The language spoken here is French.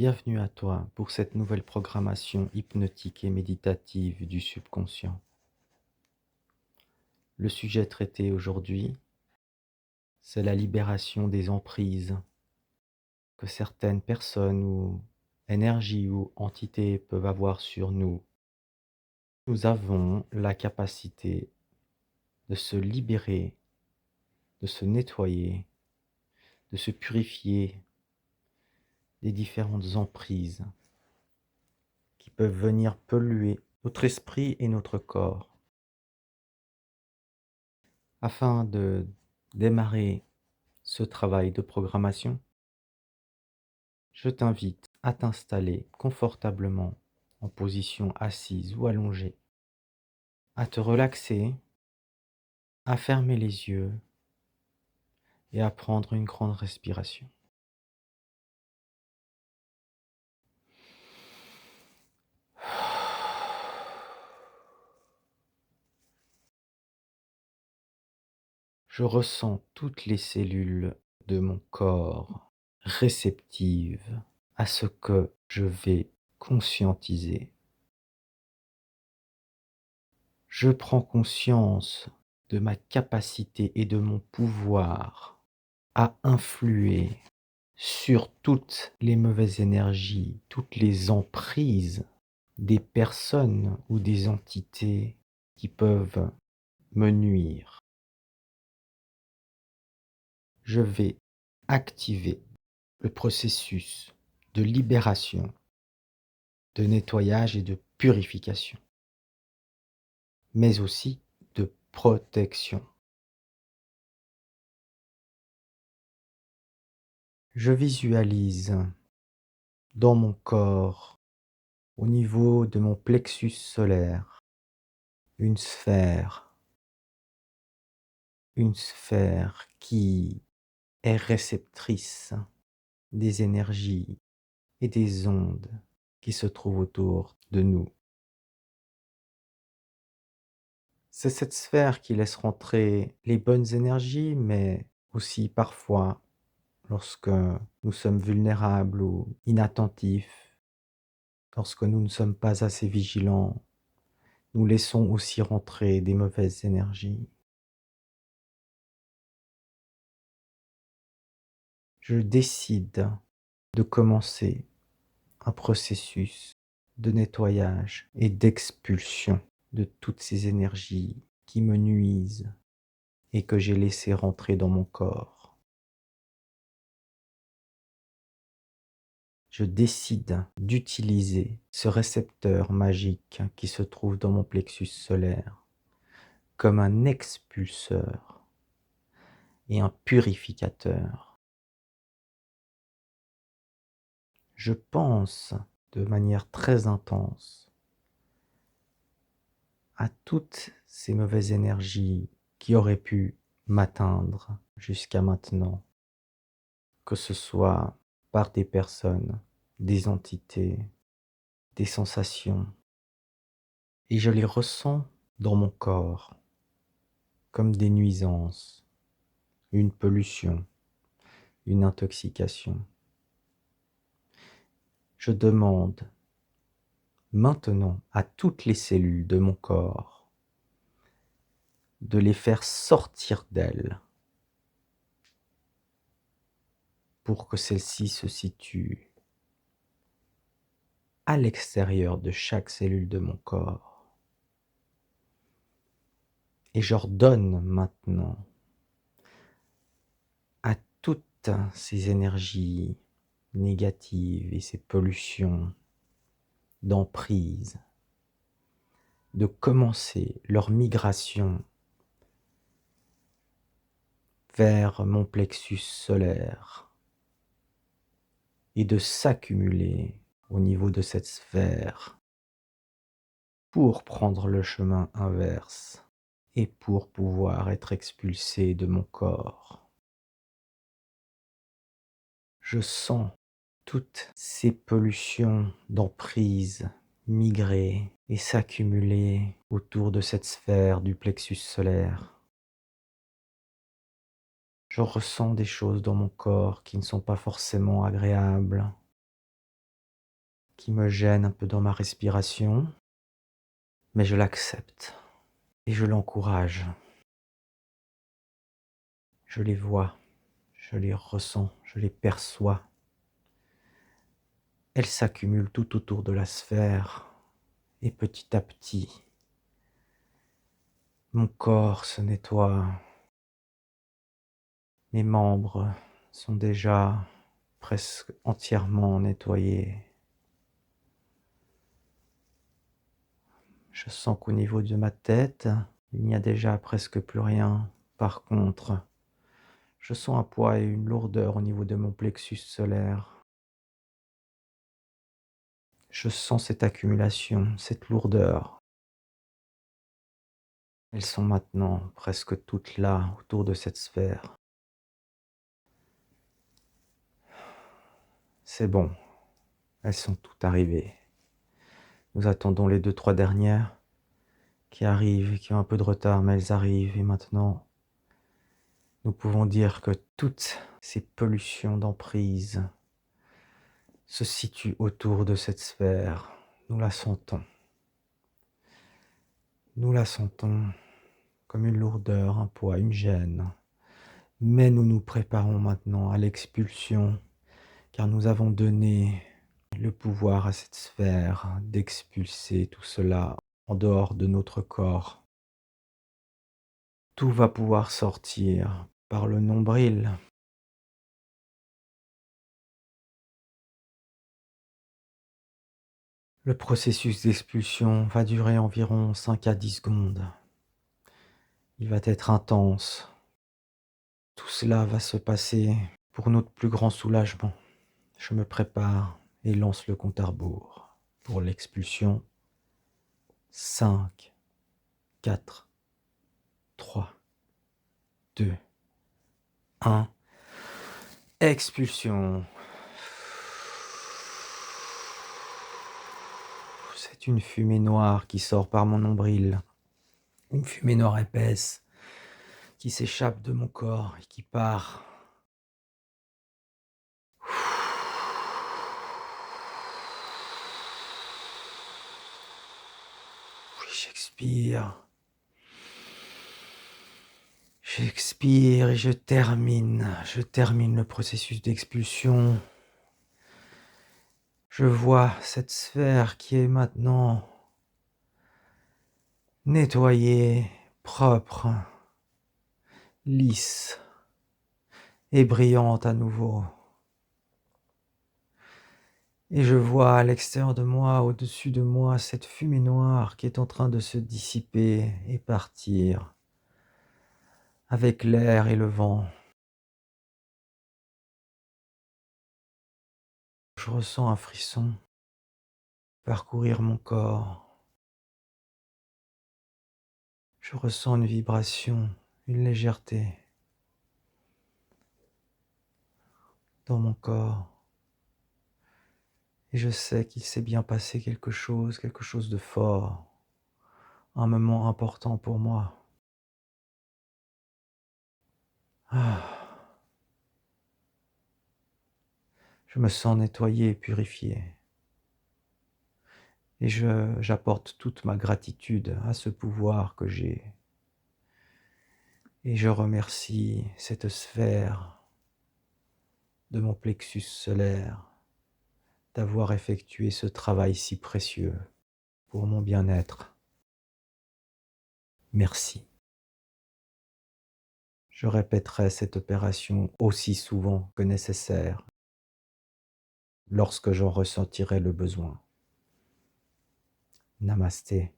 Bienvenue à toi pour cette nouvelle programmation hypnotique et méditative du subconscient. Le sujet traité aujourd'hui, c'est la libération des emprises que certaines personnes ou énergies ou entités peuvent avoir sur nous. Nous avons la capacité de se libérer, de se nettoyer, de se purifier des différentes emprises qui peuvent venir polluer notre esprit et notre corps. Afin de démarrer ce travail de programmation, je t'invite à t'installer confortablement en position assise ou allongée, à te relaxer, à fermer les yeux et à prendre une grande respiration. Je ressens toutes les cellules de mon corps réceptives à ce que je vais conscientiser. Je prends conscience de ma capacité et de mon pouvoir à influer sur toutes les mauvaises énergies, toutes les emprises des personnes ou des entités qui peuvent me nuire. Je vais activer le processus de libération, de nettoyage et de purification, mais aussi de protection. Je visualise dans mon corps, au niveau de mon plexus solaire, une sphère, une sphère qui est réceptrice des énergies et des ondes qui se trouvent autour de nous. C'est cette sphère qui laisse rentrer les bonnes énergies, mais aussi parfois, lorsque nous sommes vulnérables ou inattentifs, lorsque nous ne sommes pas assez vigilants, nous laissons aussi rentrer des mauvaises énergies. Je décide de commencer un processus de nettoyage et d'expulsion de toutes ces énergies qui me nuisent et que j'ai laissé rentrer dans mon corps. Je décide d'utiliser ce récepteur magique qui se trouve dans mon plexus solaire comme un expulseur et un purificateur. Je pense de manière très intense à toutes ces mauvaises énergies qui auraient pu m'atteindre jusqu'à maintenant, que ce soit par des personnes, des entités, des sensations, et je les ressens dans mon corps comme des nuisances, une pollution, une intoxication. Je demande maintenant à toutes les cellules de mon corps de les faire sortir d'elles pour que celles-ci se situent à l'extérieur de chaque cellule de mon corps. Et j'ordonne maintenant à toutes ces énergies négatives et ces pollutions d'emprise de commencer leur migration vers mon plexus solaire et de s'accumuler au niveau de cette sphère pour prendre le chemin inverse et pour pouvoir être expulsé de mon corps. Je sens toutes ces pollutions d'emprise migrer et s'accumuler autour de cette sphère du plexus solaire. Je ressens des choses dans mon corps qui ne sont pas forcément agréables. qui me gêne un peu dans ma respiration, mais je l'accepte et je l'encourage. Je les vois, je les ressens, je les perçois. Elles s'accumulent tout autour de la sphère et petit à petit, mon corps se nettoie. Mes membres sont déjà presque entièrement nettoyés. Je sens qu'au niveau de ma tête, il n'y a déjà presque plus rien. Par contre, je sens un poids et une lourdeur au niveau de mon plexus solaire. Je sens cette accumulation, cette lourdeur. Elles sont maintenant presque toutes là, autour de cette sphère. C'est bon, elles sont toutes arrivées. Nous attendons les 2-3 dernières qui arrivent, qui ont un peu de retard, mais elles arrivent et maintenant, nous pouvons dire que toutes ces pollutions d'emprise se situent autour de cette sphère. Nous la sentons. Nous la sentons comme une lourdeur, un poids, une gêne. Mais nous nous préparons maintenant à l'expulsion, car nous avons donné le pouvoir à cette sphère d'expulser tout cela en dehors de notre corps. Tout va pouvoir sortir par le nombril. Le processus d'expulsion va durer environ 5 à 10 secondes. Il va être intense. Tout cela va se passer pour notre plus grand soulagement. Je me prépare et lance le compte à rebours pour l'expulsion. 5, 4, 3, 2, 1. Expulsion. C'est une fumée noire qui sort par mon nombril. Une fumée noire épaisse qui s'échappe de mon corps et qui part. Oui, j'expire. J'expire et je termine le processus d'expulsion. Je vois cette sphère qui est maintenant nettoyée, propre, lisse et brillante à nouveau. Et je vois à l'extérieur de moi, au-dessus de moi, cette fumée noire qui est en train de se dissiper et partir avec l'air et le vent. Je ressens un frisson parcourir mon corps. Je ressens une vibration, une légèreté dans mon corps. Et je sais qu'il s'est bien passé quelque chose de fort, un moment important pour moi. Ah, je me sens nettoyé et purifié. Et j'apporte toute ma gratitude à ce pouvoir que j'ai. Et je remercie cette sphère de mon plexus solaire d'avoir effectué ce travail si précieux pour mon bien-être. Merci. Je répéterai cette opération aussi souvent que nécessaire lorsque j'en ressentirai le besoin. Namasté.